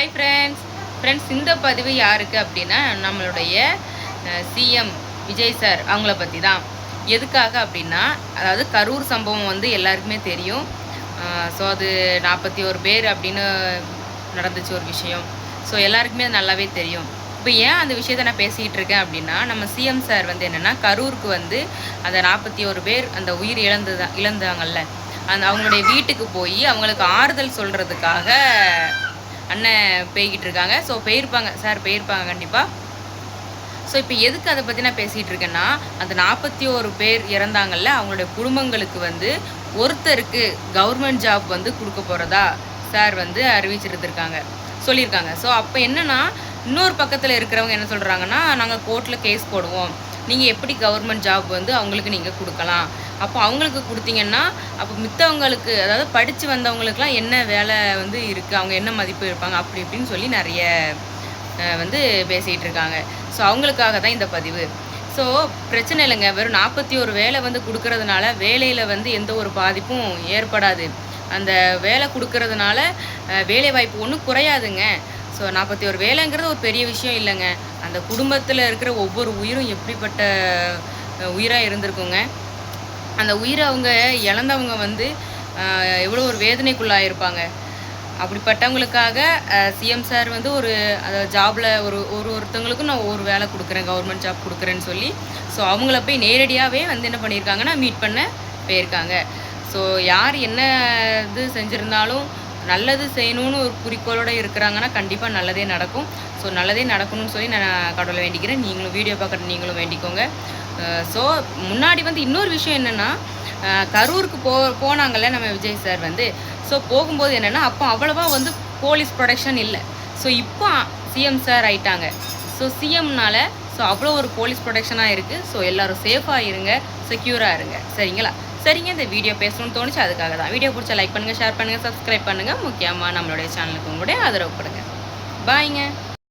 Hi friends இந்த பதிவு யாருக்கு அப்படின்னா நம்மளுடைய சிஎம் விஜய் சார் அவங்கள பற்றி தான். எதுக்காக அப்படின்னா, அதாவது கரூர் சம்பவம் வந்து எல்லாருக்குமே தெரியும். ஸோ அது 41 பேர் அப்படின்னு நடந்துச்சு ஒரு விஷயம். ஸோ எல்லாருக்குமே அது நல்லாவே தெரியும். இப்போ ஏன் அந்த விஷயத்தை நான் பேசிக்கிட்டு இருக்கேன் அப்படின்னா, நம்ம சிஎம் சார் வந்து என்னென்னா கரூருக்கு வந்து அந்த 41 பேர் அந்த உயிர் இழந்தாங்கல்ல, அவங்களுடைய வீட்டுக்கு போய் அவங்களுக்கு ஆறுதல் சொல்கிறதுக்காக அண்ணன் போய்கிட்டு இருக்காங்க. ஸோ போயிருப்பாங்க கண்டிப்பாக. ஸோ இப்போ எதுக்கு அதை பற்றி நான் பேசிகிட்டு இருக்கேன்னா, அந்த 41 பேர் இறந்தாங்கல்ல, அவங்களுடைய குடும்பங்களுக்கு வந்து ஒருத்தருக்கு கவர்மெண்ட் ஜாப் வந்து கொடுக்க போகிறதா சார் வந்து சொல்லியிருக்காங்க. ஸோ அப்போ என்னென்னா, இன்னொரு பக்கத்தில் இருக்கிறவங்க என்ன சொல்கிறாங்கன்னா, நாங்கள் கோர்ட்டில் கேஸ் போடுவோம், நீங்கள் எப்படி கவர்மெண்ட் ஜாப் வந்து அவங்களுக்கு நீங்கள் கொடுக்கலாம், அப்போ அவங்களுக்கு கொடுத்தீங்கன்னா அப்போ மித்தவங்களுக்கு, அதாவது படித்து வந்தவங்களுக்குலாம் என்ன வேலை வந்து இருக்குது, அவங்க என்ன மதிப்பு இருப்பாங்க, அப்படி இப்படின்னு சொல்லி நிறைய வந்து பேசிகிட்டு இருக்காங்க. ஸோ அவங்களுக்காக தான் இந்த பதிவு. ஸோ பிரச்சனை இல்லைங்க, வெறும் 41 வேலை வந்து கொடுக்கறதுனால வேலையில் வந்து எந்த ஒரு பாதிப்பும் ஏற்படாது. அந்த வேலை கொடுக்கறதுனால வேலை வாய்ப்பு ஒன்றும் குறையாதுங்க. ஸோ 41 வேலைங்கிறது ஒரு பெரிய விஷயம் இல்லைங்க. அந்த குடும்பத்தில் இருக்கிற ஒவ்வொரு உயிரும் எப்படிப்பட்ட உயிராக இருந்திருக்குங்க. அந்த உயிரை அவங்க இழந்தவங்க வந்து எவ்வளோ ஒரு வேதனைக்குள்ளாயிருப்பாங்க. அப்படிப்பட்டவங்களுக்காக சிஎம் சார் வந்து ஒரு ஜாபில் ஒருத்தவங்களுக்கும் நான் ஒரு வேலை கொடுக்குறேன், கவர்மெண்ட் ஜாப் கொடுக்குறேன்னு சொல்லி, ஸோ அவங்கள போய் நேரடியாகவே வந்து என்ன பண்ணியிருக்காங்கன்னா மீட் பண்ண போயிருக்காங்க. ஸோ யார் என்ன இது செஞ்சுருந்தாலும் நல்லது செய்யணும்னு ஒரு குறிக்கோளோடு இருக்கிறாங்கன்னா கண்டிப்பாக நல்லதே நடக்கும். ஸோ நல்லதே நடக்கணும்னு சொல்லி நான் கடவுளை வேண்டிக்கிறேன். நீங்களும் வீடியோ பார்க்குற நீங்களும் வேண்டிக்கோங்க. ஸோ முன்னாடி வந்து இன்னொரு விஷயம் என்னென்னா, கரூருக்கு போனாங்கல்ல நம்ம விஜய் சார் வந்து, ஸோ போகும்போது என்னென்னா அப்போ அவ்வளவா வந்து போலீஸ் ப்ரொடெக்ஷன் இல்லை. ஸோ இப்போ சிஎம் சார் ஆயிட்டாங்க. ஸோ சிஎம்னால ஸோ அவ்வளோ ஒரு போலீஸ் ப்ரொடெக்ஷனாக இருக்குது. ஸோ எல்லோரும் சேஃபாக இருங்க, செக்யூராக இருங்க. சரிங்க, இந்த வீடியோ பேசணும்னு தோணுச்சு, அதுக்காக தான். வீடியோ பிடிச்சா லைக் பண்ணுங்கள், ஷேர் பண்ணுங்கள், சப்ஸ்கிரைப் பண்ணுங்கள். முக்கியமாக நம்மளுடைய சேனலுக்கு உங்களுடைய ஆதரவு கொடுங்க. பாய்ங்க.